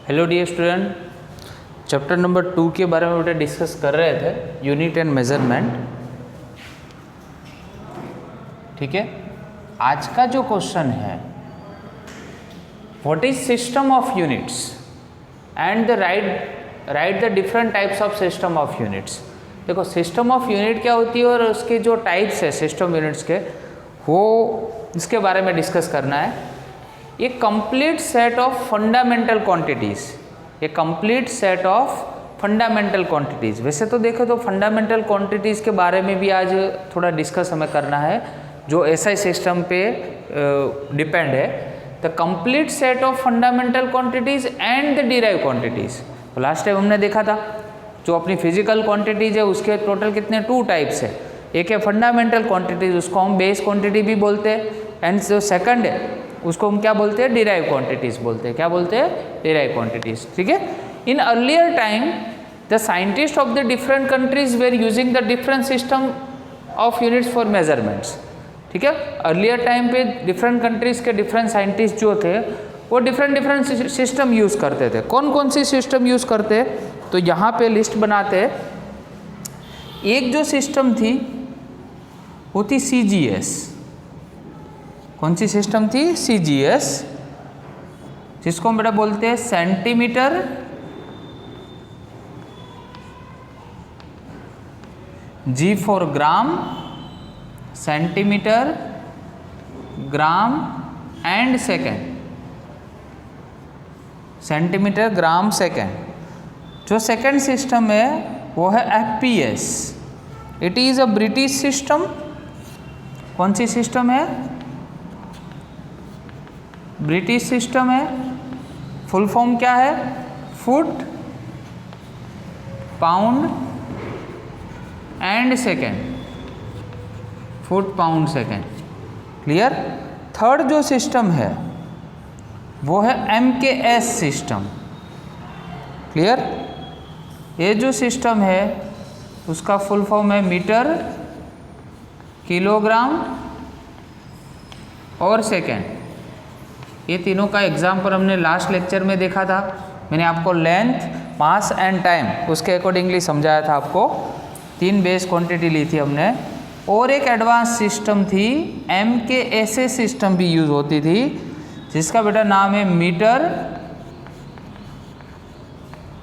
Hello dear student, chapter number 2 के बारे में बेटा डिस्कस कर रहे थे, यूनिट एंड मेजरमेंट। ठीक है, आज का जो क्वेश्चन है, what is system of units and the right the different types of system of units. देखो, सिस्टम ऑफ यूनिट क्या होती है और उसके जो टाइप्स है सिस्टम यूनिट्स के, वो इसके बारे में डिस्कस करना है। ये complete set of fundamental quantities, ये complete set of fundamental quantities. वैसे तो देखो तो फंडामेंटल क्वांटिटीज़ के बारे में भी आज थोड़ा डिस्कस हमें करना है, जो एसआई सिस्टम पे डिपेंड है। The complete set of fundamental quantities and the derive quantities. तो लास्ट टाइम हमने देखा था, जो अपनी फिजिकल क्वांटिटीज़ है उसके टोटल कितने 2 टाइप्स है। एक है फंडामेंटल क्वांटिटीज़, उसको हम बेस क्वांटिटी भी बोलते हैं, एंड जो सेकंड है उसको हम क्या बोलते हैं, डिराइव क्वांटिटीज़ बोलते हैं। क्या बोलते हैं? Derive quantities. ठीक है। In earlier time the scientist of the different countries were using the different system of units for measurements. ठीक है, अर्लियर टाइम पे डिफरेंट कंट्रीज के डिफरेंट साइंटिस्ट जो थे वो डिफरेंट सिस्टम यूज़ करते थे। कौन कौन सी सिस्टम यूज़ करते, तो यहाँ पे लिस्ट बनाते हैं। एक जो सिस्टम थी वो थी CGS। कौन सी सिस्टम थी? CGS, जिसको हम बेटा बोलते हैं centimetre G for gram, centimetre, gram and second, centimetre, gram, second. जो सेकेंड सिस्टम है वो है FPS। It is a British system. कौन सी सिस्टम है? ब्रिटिश सिस्टम है। फुल फॉर्म क्या है? Foot, pound and second. Foot, pound, second. Clear. Third जो सिस्टम है वो है MKS सिस्टम। क्लियर। ये जो सिस्टम है उसका फुल फॉर्म है मीटर, किलोग्राम और सेकेंड। ये तीनों का एग्जाम्पल हमने लास्ट लेक्चर में देखा था। मैंने आपको लेंथ, मास एंड टाइम उसके अकॉर्डिंगली समझाया था। आपको 3 बेस क्वांटिटी ली थी हमने। और एक एडवांस सिस्टम थी, MKS सिस्टम भी यूज़ होती थी, जिसका बेटा नाम है मीटर,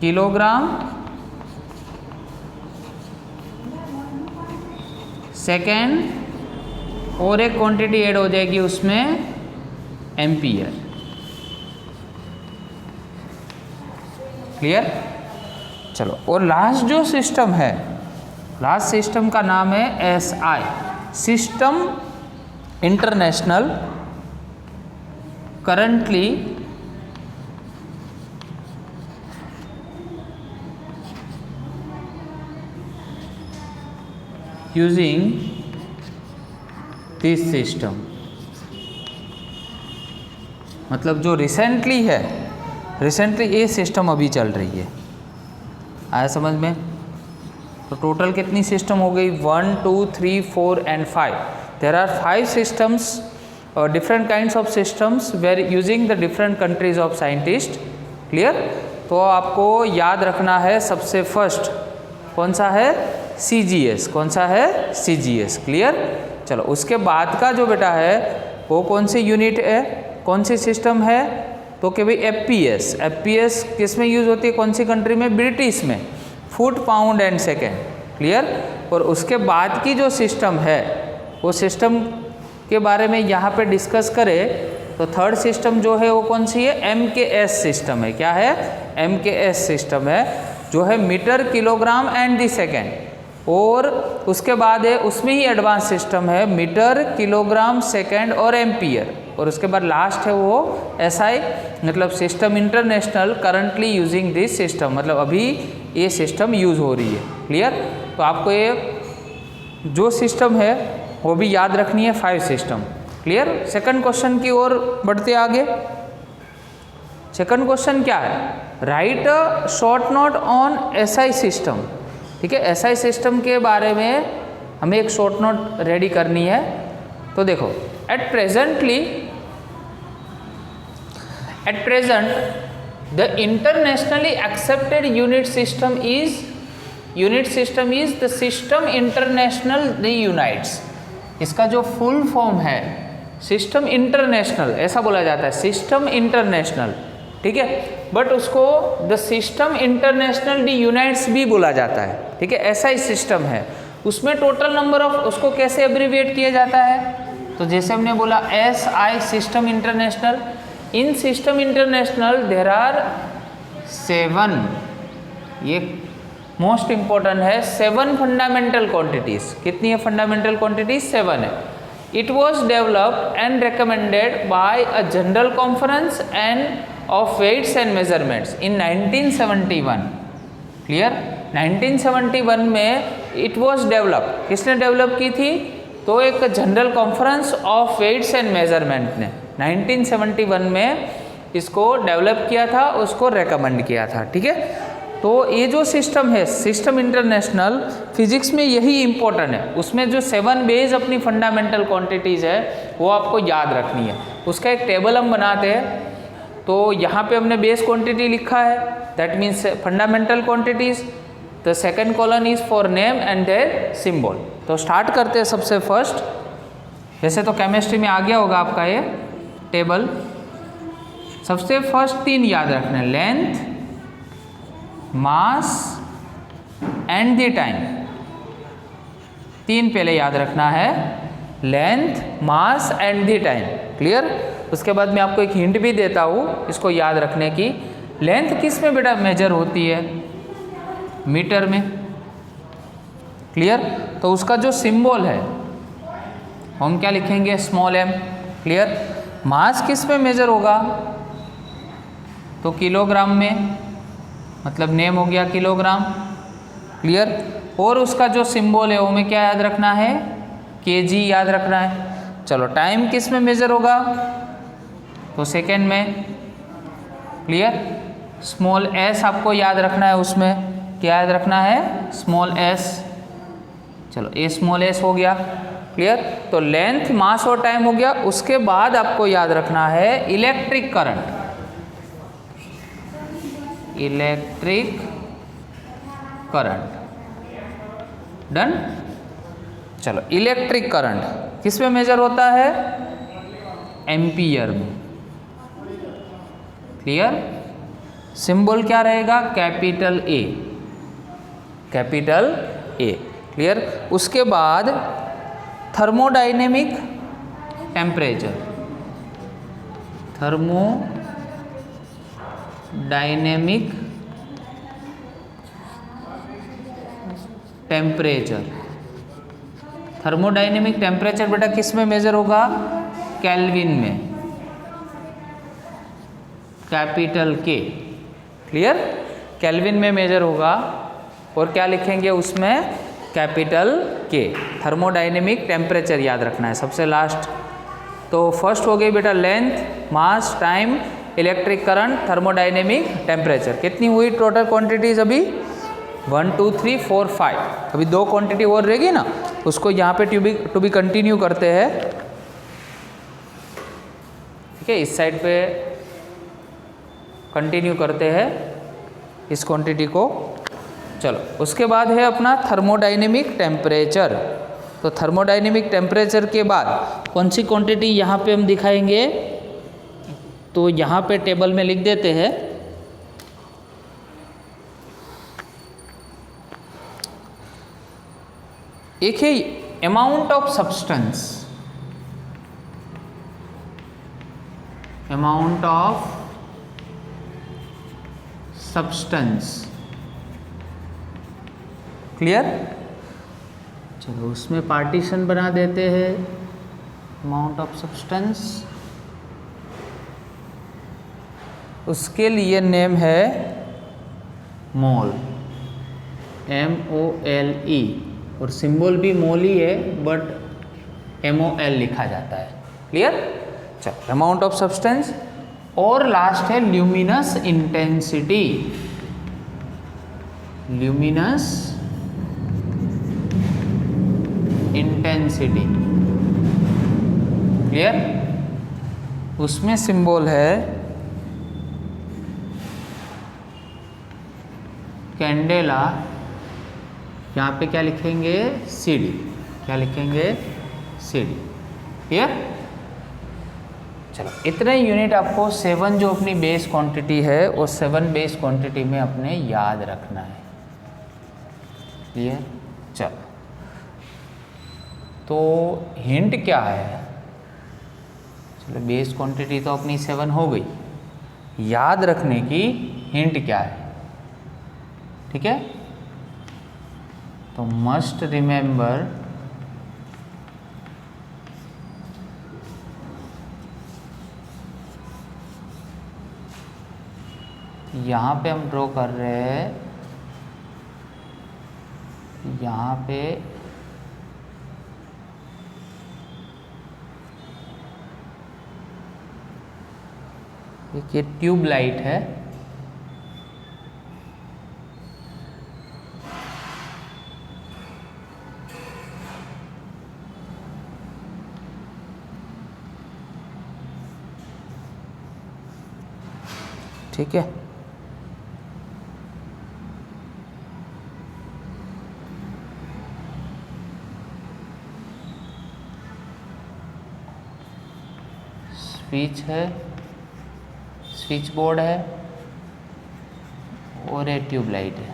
किलोग्राम, सेकेंड, और एक क्वांटिटी ऐड हो जाएगी उसमें, एम्पियर। क्लियर। चलो, और लास्ट जो सिस्टम है, लास्ट सिस्टम का नाम है SI, system international currently using this system. मतलब जो रिसेंटली है, रिसेंटली ये सिस्टम अभी चल रही है। आया समझ में? तो टोटल कितनी सिस्टम हो गई? 1, 2, 3, 4 एंड 5। देयर आर 5 सिस्टम्स और different kinds of systems were using the different countries of scientist. Clear. तो आपको याद रखना है, सबसे फर्स्ट कौन सा है? CGS। कौन सा है? CGS। क्लियर। चलो, उसके बाद का जो बेटा है वो कौन सी यूनिट है, कौन सी सिस्टम है? तो कि भाई FPS। FPS किस में यूज़ होती है, कौन सी कंट्री में? ब्रिटिश में। Foot, pound and second. Clear. और उसके बाद की जो सिस्टम है वो सिस्टम के बारे में यहाँ पे डिस्कस करें तो थर्ड सिस्टम जो है वो कौन सी है? MKS सिस्टम है। क्या है? MKS सिस्टम है, जो है metre, kilogram and the second. और उसके बाद है उसमें ही एडवांस सिस्टम है मीटर, किलोग्राम, सेकेंड और एम्पियर। और उसके बाद लास्ट है वो SI, मतलब system international currently using this system, मतलब अभी ये सिस्टम यूज़ हो रही है। क्लियर। तो आपको ये जो सिस्टम है वो भी याद रखनी है, 5 सिस्टम। क्लियर। सेकंड क्वेश्चन की ओर बढ़ते आगे। सेकंड क्वेश्चन क्या है? Right a short note on SI system. ठीक है, SI सिस्टम के बारे में हमें एक शॉर्ट नोट रेडी करनी है। तो देखो, at present the internationally accepted unit system is the system international unites. इसका जो फुल फॉर्म है सिस्टम इंटरनेशनल, ऐसा बोला जाता है, सिस्टम इंटरनेशनल, ठीक है, बट उसको द सिस्टम इंटरनेशनल यूनाइट्स भी बोला जाता है, ठीक है, ऐसा ही सिस्टम है। उसमें टोटल नंबर ऑफ, उसको कैसे एब्रीविएट किया जाता है, तो जैसे हमने बोला SI system international, in system international there are 7, ये मोस्ट इंपॉर्टेंट है, 7 फंडामेंटल क्वांटिटीज। कितनी है फंडामेंटल क्वांटिटीज? 7 है। It was developed and recommended by a general conference and of weights and measurements इन 1971। क्लियर? 1971 में इट वॉज डेवलप, किसने develop की थी? तो एक general conference of weights and measurement ने 1971 में इसको डेवलप किया था, उसको रेकमेंड किया था, ठीक है। तो ये जो सिस्टम है सिस्टम इंटरनेशनल, फिजिक्स में यही इम्पोर्टेंट है। उसमें जो 7 बेस अपनी फंडामेंटल क्वांटिटीज़ है वो आपको याद रखनी है। उसका एक टेबल हम बनाते हैं, तो यहाँ पे हमने बेस क्वांटिटी लिखा है, that means fundamental quantities. The second colon is for name and their symbol. तो स्टार्ट करते हैं सबसे फर्स्ट। वैसे तो केमिस्ट्री में आ गया होगा आपका ये टेबल। सबसे फर्स्ट 3 याद रखना है, length, mass and the time. 3 पहले याद रखना है, length, mass and the time. Clear? उसके बाद मैं आपको एक हिंट भी देता हूँ इसको याद रखने की। लेंथ किस में बेटा मेजर होती है? मीटर में। क्लियर? तो उसका जो सिंबल है हम क्या लिखेंगे? Small m। क्लियर? मास किस में मेजर होगा? तो किलोग्राम में, मतलब नेम हो गया किलोग्राम। क्लियर? और उसका जो सिंबल है वो में क्या याद रखना है? kg याद रखना है। चलो, टाइम किस में मेजर होगा? तो सेकेंड में। क्लियर? स्मॉल s आपको याद रखना है, उसमें क्या याद रखना है? Small s। चलो, ये स्मॉल s हो गया। क्लियर? तो लेंथ, मास और टाइम हो गया। उसके बाद आपको याद रखना है electric current. Electric current. Done? चलो, इलेक्ट्रिक करंट किस में मेजर होता है? एम्पियर में। क्लियर? सिंबल क्या रहेगा? Capital A। Capital A। Clear? उसके बाद thermodynamic temperature. Thermodynamic temperature. Thermodynamic temperature बेटा किस में मेजर होगा? केल्विन में। Capital K। क्लियर? केल्विन में मेजर होगा। और क्या लिखेंगे उसमें? Capital K। थर्मोडायनेमिक टेम्परेचर याद रखना है सबसे लास्ट। तो फर्स्ट हो गई बेटा length, mass, time, electric current, thermodynamic temperature. कितनी हुई टोटल क्वांटिटीज अभी? 1 2 3 4 5। अभी 2 क्वांटिटी और रहेगी ना, उसको यहाँ पे टू बी कंटिन्यू करते हैं। ठीक है, इस साइड पे कंटिन्यू करते हैं इस क्वांटिटी को। चलो, उसके बाद है अपना थर्मोडायनेमिक टेम्परेचर। तो थर्मोडायनेमिक टेम्परेचर के बाद कौन सी क्वांटिटी यहाँ पे हम दिखाएंगे? तो यहाँ पे टेबल में लिख देते हैं। एक है amount of substance. Amount of substance. Clear? चलो, उसमें पार्टीशन बना देते हैं। अमाउंट ऑफ सब्सटेंस, उसके लिए नेम है मोल। MOLE। और सिंबल भी मोल ही है, बट MOL लिखा जाता है। क्लियर? चलो, अमाउंट ऑफ सब्सटेंस। और लास्ट है luminous intensity. Luminous intensity. Clear? उसमें सिंबल है कैंडेला, यहाँ पे क्या लिखेंगे CD, क्या लिखेंगे CD। क्लियर? चलो इतने यूनिट आपको 7 जो अपनी बेस क्वांटिटी है वो 7 बेस क्वांटिटी में अपने याद रखना है। क्लियर? चलो तो हिंट क्या है? चलो बेस क्वांटिटी तो अपनी 7 हो गई, याद रखने की हिंट क्या है? ठीक है, तो मस्ट रिमेंबर यहाँ पे हम ड्रॉ कर रहे हैं, यहाँ पे एक ये ट्यूब लाइट है, ठीक है। स्विच है, स्विच बोर्ड है और एक ट्यूब लाइट है।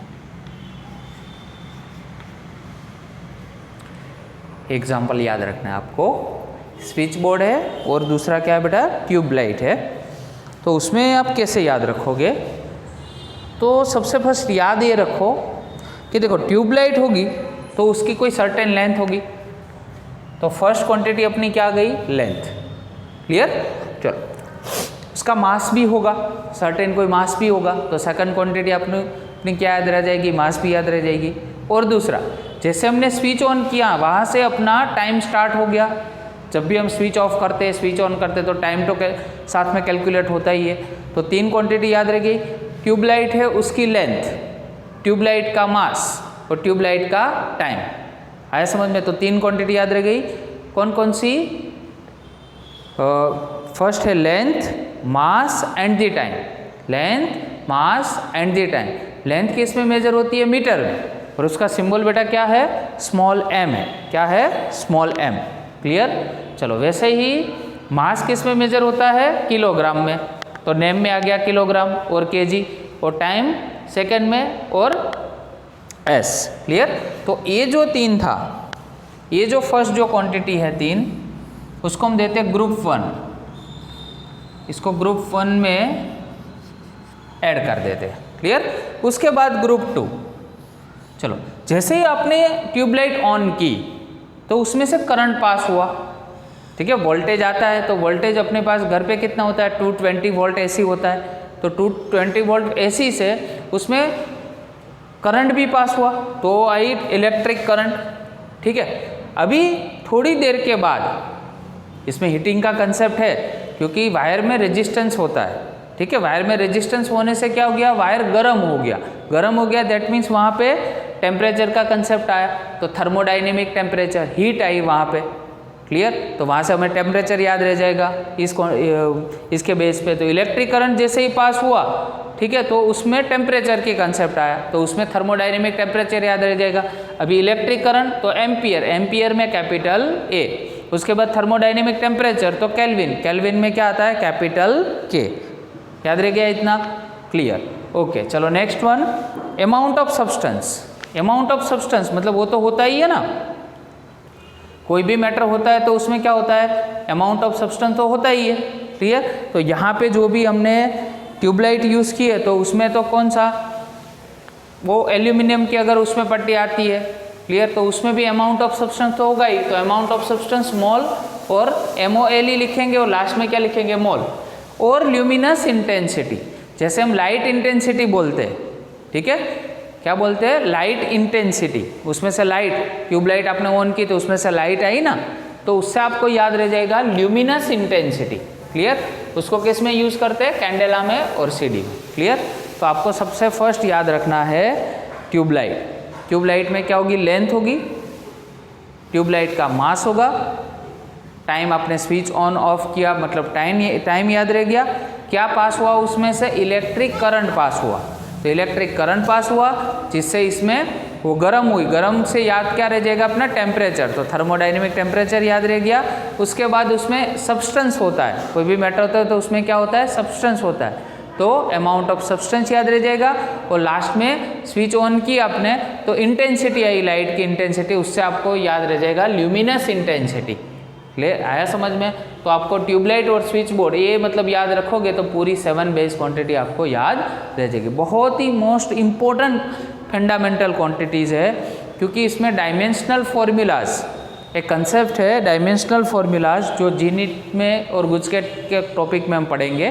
एग्जाम्पल याद रखना है आपको, स्विच बोर्ड है और दूसरा क्या है बेटा, ट्यूब लाइट है। तो उसमें आप कैसे याद रखोगे? तो सबसे फर्स्ट याद ये रखो कि देखो ट्यूब लाइट होगी तो उसकी कोई सर्टेन लेंथ होगी, तो फर्स्ट क्वांटिटी अपनी क्या गई, लेंथ। क्लियर? चलो उसका मास भी होगा, सर्टेन कोई मास भी होगा, तो सेकंड क्वांटिटी अपनी क्या याद रह जाएगी, मास भी याद रह जाएगी। और दूसरा, जैसे हमने स्विच ऑन किया वहाँ से अपना टाइम स्टार्ट हो गया। जब भी हम स्विच ऑफ करते हैं, स्विच ऑन करते तो टाइम तो साथ में कैलकुलेट होता ही है। तो 3 क्वांटिटी याद रह गई, ट्यूबलाइट है उसकी लेंथ, ट्यूबलाइट का मास और ट्यूबलाइट का टाइम। आया समझ में? तो 3 क्वांटिटी याद रह गई। कौन कौन सी? फर्स्ट है length, mass and the time. Length, mass and the time. Length किस में मेजर होती है, मीटर में, और उसका सिंबल बेटा क्या है, स्मॉल m है। क्या है, स्मॉल m। क्लियर? चलो वैसे ही मास किस में मेजर होता है, किलोग्राम में, तो नेम में आ गया किलोग्राम और केजी, और टाइम सेकंड में और s। क्लियर? तो ये जो 3 था, ये जो फर्स्ट जो क्वांटिटी है 3, उसको हम देते हैं ग्रुप 1, इसको ग्रुप 1 में ऐड कर देते हैं। क्लियर? उसके बाद ग्रुप 2। चलो जैसे ही आपने ट्यूबलाइट ऑन की तो उसमें से करंट पास हुआ, ठीक है, वोल्टेज आता है, तो वोल्टेज अपने पास घर पे कितना होता है, 220 वोल्ट AC होता है, तो 220 वोल्ट AC से उसमें करंट भी पास हुआ, तो आई इलेक्ट्रिक करंट। ठीक है, अभी थोड़ी देर के बाद इसमें हीटिंग का कंसेप्ट है, क्योंकि वायर में रेजिस्टेंस होता है। ठीक है, वायर में रेजिस्टेंस होने से क्या हो गया, वायर गर्म हो गया। गर्म हो गया दैट मीन्स वहाँ पे टेम्परेचर का कंसेप्ट आया, तो थर्मोडाइनेमिक टेम्परेचर, हीट आई वहाँ पे। क्लियर? तो वहाँ से हमें टेम्परेचर याद रह जाएगा इसके बेस पे। तो इलेक्ट्रिक करंट जैसे ही पास हुआ, ठीक है, तो उसमें टेम्परेचर की कंसेप्ट आया, तो उसमें थर्मोडाइनेमिक टेम्परेचर याद रह जाएगा। अभी इलेक्ट्रिक करंट तो एम्पियर, एम्पियर में कैपिटल A। उसके बाद थर्मोडाइनेमिक टेम्परेचर तो केल्विन, केल्विन में क्या आता है, कैपिटल K। याद रह गया इतना? क्लियर? ओके, चलो next one, amount of substance. Amount of substance मतलब वो तो होता ही है ना, कोई भी मैटर होता है तो उसमें क्या होता है, अमाउंट ऑफ सब्सटेंस तो होता ही है। क्लियर? तो यहाँ पे जो भी हमने ट्यूबलाइट यूज़ की है तो उसमें तो कौन सा, वो एल्यूमिनियम की अगर उसमें पट्टी आती है, क्लियर, तो उसमें भी अमाउंट ऑफ सब्सटेंस तो होगा ही। तो अमाउंट ऑफ सब्सटेंस मोल और MOLE लिखेंगे और लास्ट में क्या लिखेंगे, मोल। और ल्यूमिनस इंटेंसिटी, जैसे हम लाइट इंटेंसिटी बोलते हैं, ठीक है, क्या बोलते हैं, लाइट इंटेंसिटी। उसमें से लाइट, ट्यूबलाइट आपने ऑन की तो उसमें से लाइट आई ना, तो उससे आपको याद रह जाएगा ल्यूमिनस इंटेंसिटी। क्लियर? उसको किस में यूज़ करते हैं, कैंडेला में और CD में। क्लियर? तो आपको सबसे फर्स्ट याद रखना है ट्यूबलाइट। ट्यूबलाइट में क्या होगी, लेंथ होगी, ट्यूबलाइट का मास होगा, टाइम आपने स्विच ऑन ऑफ किया मतलब टाइम याद रह गया, क्या पास हुआ उसमें से, इलेक्ट्रिक करंट पास हुआ। तो इलेक्ट्रिक करंट पास हुआ जिससे इसमें वो गर्म हुई, गर्म से याद क्या रह जाएगा अपना टेम्परेचर, तो थर्मोडाइनमिक टेम्परेचर याद रह गया। उसके बाद उसमें सब्सटेंस होता है, कोई भी मैटर होता है तो उसमें क्या होता है, सब्सटेंस होता है, तो अमाउंट ऑफ सब्सटेंस याद रह जाएगा। और लास्ट में स्विच ऑन की आपने तो इंटेंसिटी आई, लाइट की इंटेंसिटी, उससे आपको याद रह जाएगा ल्यूमिनस इंटेंसिटी। क्लियर आया समझ में? तो आपको ट्यूबलाइट और स्विच बोर्ड ये मतलब याद रखोगे तो पूरी 7 बेस क्वांटिटी आपको याद रह जाएगी। बहुत ही मोस्ट इम्पोर्टेंट फंडामेंटल क्वांटिटीज़ है, क्योंकि इसमें डायमेंशनल फॉर्मूलाज एक कंसेप्ट है, डायमेंशनल फॉर्मूलाज जो जीनिट में और गुजकेट के टॉपिक में हम पढ़ेंगे।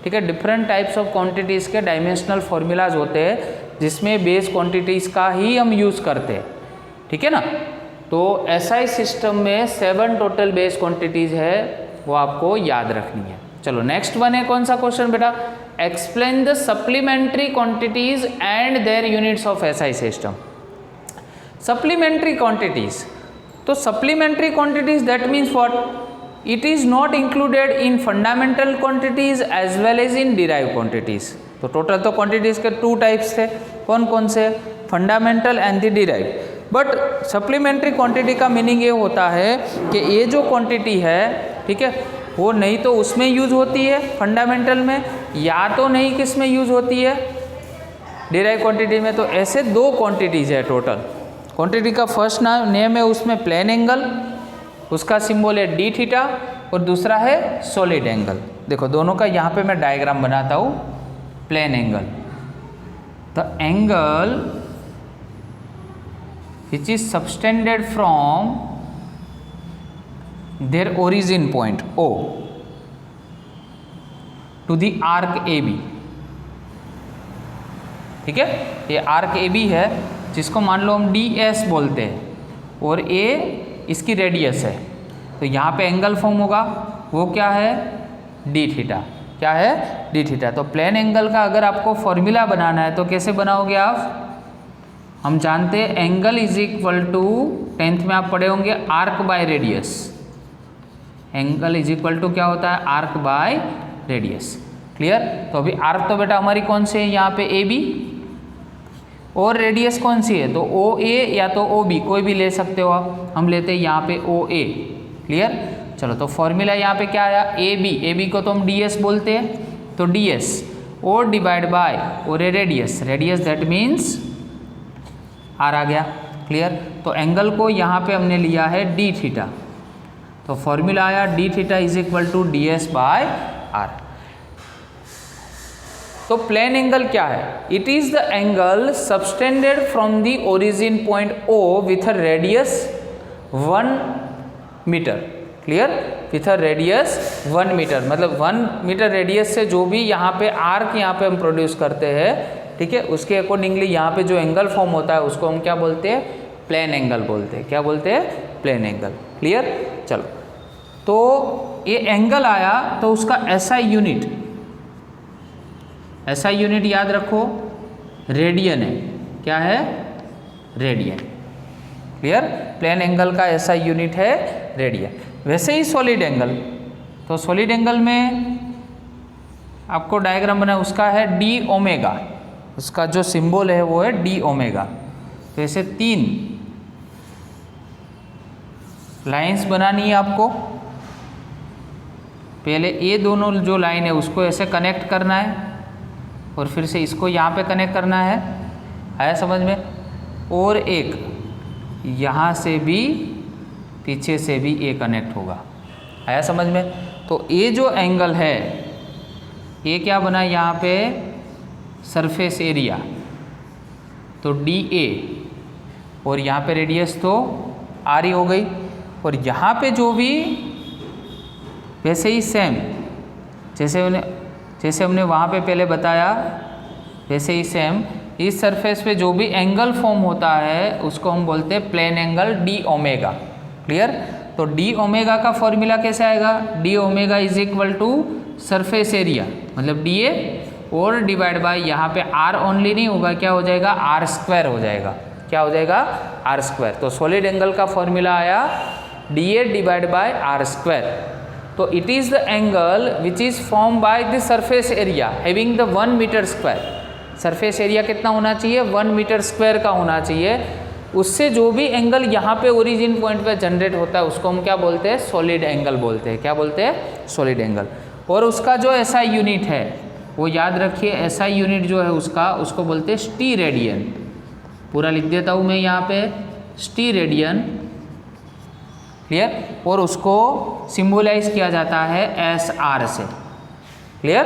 ठीक है, डिफरेंट टाइप्स ऑफ क्वांटिटीज़ के डायमेंशनल फॉर्मूलाज होते हैं जिसमें बेस क्वांटिटीज़ का ही हम यूज़ करते हैं। ठीक है ना? तो SI सिस्टम में 7 टोटल बेस क्वांटिटीज़ है, वो आपको याद रखनी है। चलो नेक्स्ट वन है कौन सा क्वेश्चन बेटा, explain the supplementary quantities and their units of SI system. Supplementary quantities, तो supplementary quantities that means what, it is not included in fundamental quantities as well as in derive quantities. तो total तो quantities के 2 types थे, कौन कौन से, fundamental and the derive. But supplementary quantity का meaning ये होता है कि ये जो क्वांटिटी है, ठीक है, वो नहीं तो उसमें यूज़ होती है फंडामेंटल में, या तो नहीं किस में यूज़ होती है, डिराइव क्वांटिटी में। तो ऐसे 2 क्वांटिटीज़ है टोटल। क्वांटिटी का फर्स्ट नेम है उसमें प्लेन एंगल, उसका सिंबल है डी थीटा, और दूसरा है सॉलिड एंगल। देखो दोनों का यहाँ पे मैं डायग्राम बनाता हूँ। Plane angle, the angle which is subtended from their origin point O to the arc AB। ठीक है, ये आर्क AB है जिसको मान लो हम DS बोलते हैं, और A इसकी रेडियस है। तो यहाँ पे एंगल फॉर्म होगा, वो क्या है, डी थीटा। क्या है, डी थीटा। तो प्लेन एंगल का अगर आपको फॉर्मूला बनाना है तो कैसे बनाओगे आप, हम जानते हैं angle is equal to, 10th में आप पढ़े होंगे arc by radius. Angle is equal to क्या होता है, आर्क बाय रेडियस। क्लियर? तो अभी आर्क तो बेटा हमारी कौन सी है यहाँ पे, AB, और रेडियस कौन सी है, तो OA या तो OB, कोई भी ले सकते हो आप। हम लेते हैं यहाँ पे OA। क्लियर? चलो तो फॉर्मूला यहाँ पे क्या आया, AB को तो हम DS बोलते हैं, तो DS और डिवाइड बाय और radius, radius that means R आ गया। क्लियर? तो एंगल को यहाँ पे हमने लिया है डी थीटा, तो फॉर्मूला आया d theta is equal to DS by R। तो प्लेन एंगल क्या है, it is the angle subtended from the origin point O with a radius 1 metre. Clear? With a radius 1 metre, मतलब 1 metre radius से जो भी यहाँ पे arc यहाँ पे हम प्रोड्यूस करते हैं, ठीक है, उसके अकॉर्डिंगली यहाँ पे जो एंगल फॉर्म होता है उसको हम क्या बोलते हैं, प्लेन एंगल बोलते हैं। क्या बोलते हैं, प्लेन एंगल। क्लियर? चलो तो ये एंगल आया तो उसका SI यूनिट, SI यूनिट याद रखो रेडियन है। क्या है, रेडियन। क्लियर? प्लेन एंगल का SI यूनिट है रेडियन। वैसे ही सॉलिड एंगल, तो सॉलिड एंगल में आपको डायग्राम बना, उसका है d ओमेगा, उसका जो सिंबल है वो है d ओमेगा। तो ऐसे 3 लाइंस बनानी है आपको। पहले ये दोनों जो लाइन है उसको ऐसे कनेक्ट करना है, और फिर से इसको यहाँ पे कनेक्ट करना है। आया समझ में? और एक यहाँ से भी, पीछे से भी ये कनेक्ट होगा। आया समझ में? तो ये जो एंगल है ये क्या बना यहाँ पे, सरफेस एरिया, तो DA, और यहाँ पे रेडियस तो RE हो गई। और यहाँ पे जो भी, वैसे ही सेम जैसे हमने वहाँ पे पहले बताया, वैसे ही सेम इस सरफेस पे जो भी एंगल फॉर्म होता है उसको हम बोलते हैं plane angle d omega. Clear? तो d ओमेगा का फॉर्मूला कैसे आएगा, d omega is equal to surface area, मतलब DA और डिवाइड बाय यहाँ पे R ओनली नहीं होगा, क्या हो जाएगा, R² हो जाएगा। क्या हो जाएगा, R²। तो सॉलिड एंगल का फॉर्मूला आया DA डिवाइड बाय R²। तो it is the angle which is form by the surface area having the 1 metre square. Surface area कितना होना चाहिए, 1 मीटर स्क्वायर का होना चाहिए। उससे जो भी एंगल यहाँ पे ओरिजिन पॉइंट पे जनरेट होता है उसको हम क्या बोलते हैं, सॉलिड एंगल बोलते हैं। क्या बोलते हैं, सॉलिड एंगल। और उसका जो एसआई यूनिट है वो याद रखिए, एसआई यूनिट जो है उसका, उसको बोलते हैं स्टीरेडियन। पूरा लिख देता हूँ मैं यहाँ पे, स्टीरेडियन। क्लियर। और उसको सिंबलाइज किया जाता है एस आर से। क्लियर।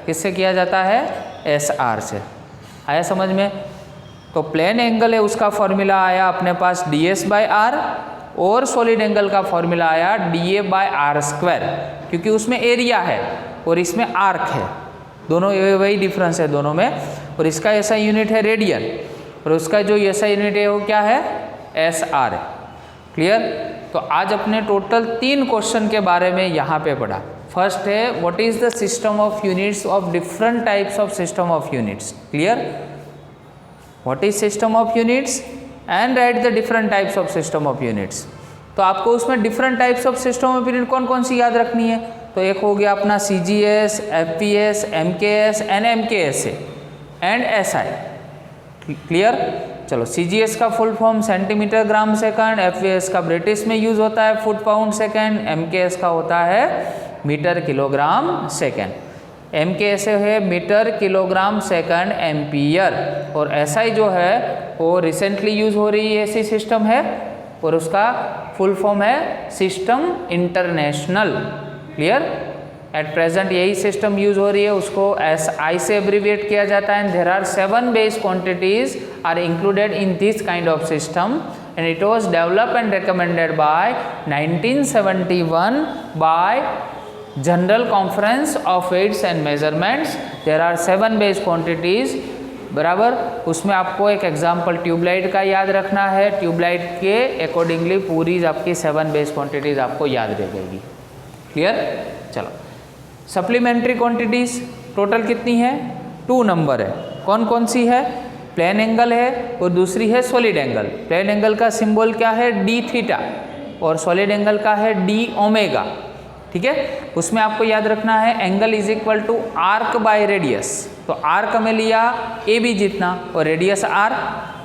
किससे किया जाता है, एस आर से। आया समझ में। तो प्लेन एंगल है उसका फॉर्मूला आया अपने पास ds/r, और सॉलिड एंगल का फॉर्मूला आया dA/r², क्योंकि उसमें एरिया है और इसमें आर्क है, दोनों वही डिफरेंस है दोनों में। और इसका ऐसा यूनिट है रेडियन, और उसका जो ऐसा यूनिट है वो क्या है, SR है। क्लियर। तो आज अपने टोटल 3 क्वेश्चन के बारे में यहाँ पे पढ़ा। फर्स्ट है what is the system of units of different types of system of units. Clear. What is system of units and right the different types of system of units. तो आपको उसमें different types of system of unit कौन कौन सी याद रखनी है। तो एक हो गया अपना CGS, FPS, MKS and MKS and SI। Clear. चलो, CGS का full form centimetre gram second, FPS का ब्रिटिश में यूज होता है फुट पाउंड सेकंड, MKS का होता है मीटर किलोग्राम सेकंड। MKS है मीटर किलोग्राम सेकंड एम्पियर, और SI जो है वो रिसेंटली यूज हो रही है ऐसी सिस्टम है, और उसका फुल फॉर्म है system international. Clear. At present यही सिस्टम यूज हो रही है, उसको SI से एब्रीविएट किया जाता है। And there are 7 base quantities are included in this kind of system, and it was developed and recommended by 1971 by general conference of weights and measurements. There are 7 base quantities, बराबर। उसमें आपको एक example tubelight का याद रखना है। Tubelight के accordingly पूरी आपकी 7 बेस क्वांटिटीज आपको याद रहेगी। क्लियर। चलो, सप्लीमेंट्री क्वांटिटीज टोटल कितनी है, 2 नंबर है। कौन कौन सी है, प्लेन एंगल है और दूसरी है सॉलिड एंगल। प्लेन एंगल का सिंबल क्या है, d θ, और सॉलिड एंगल का है dω। ठीक है। उसमें आपको याद रखना है angle is equal to arc by radius. तो आर्क में लिया AB जितना और रेडियस R।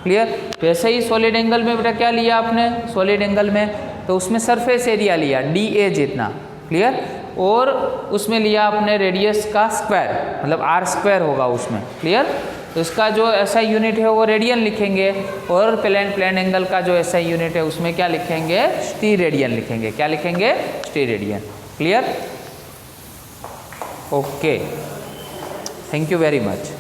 क्लियर। वैसे ही सॉलिड एंगल में बेटा क्या लिया आपने, सॉलिड एंगल में तो उसमें सरफेस एरिया लिया DA जितना। क्लियर। और उसमें लिया आपने रेडियस का स्क्वायर, मतलब R² होगा उसमें। क्लियर। तो इसका जो SI यूनिट है वो रेडियन लिखेंगे, और प्लेन एंगल का जो SI यूनिट है उसमें क्या लिखेंगे, स्टीरेडियन लिखेंगे। क्या लिखेंगे, steradian. Clear. Okay, thank you very much.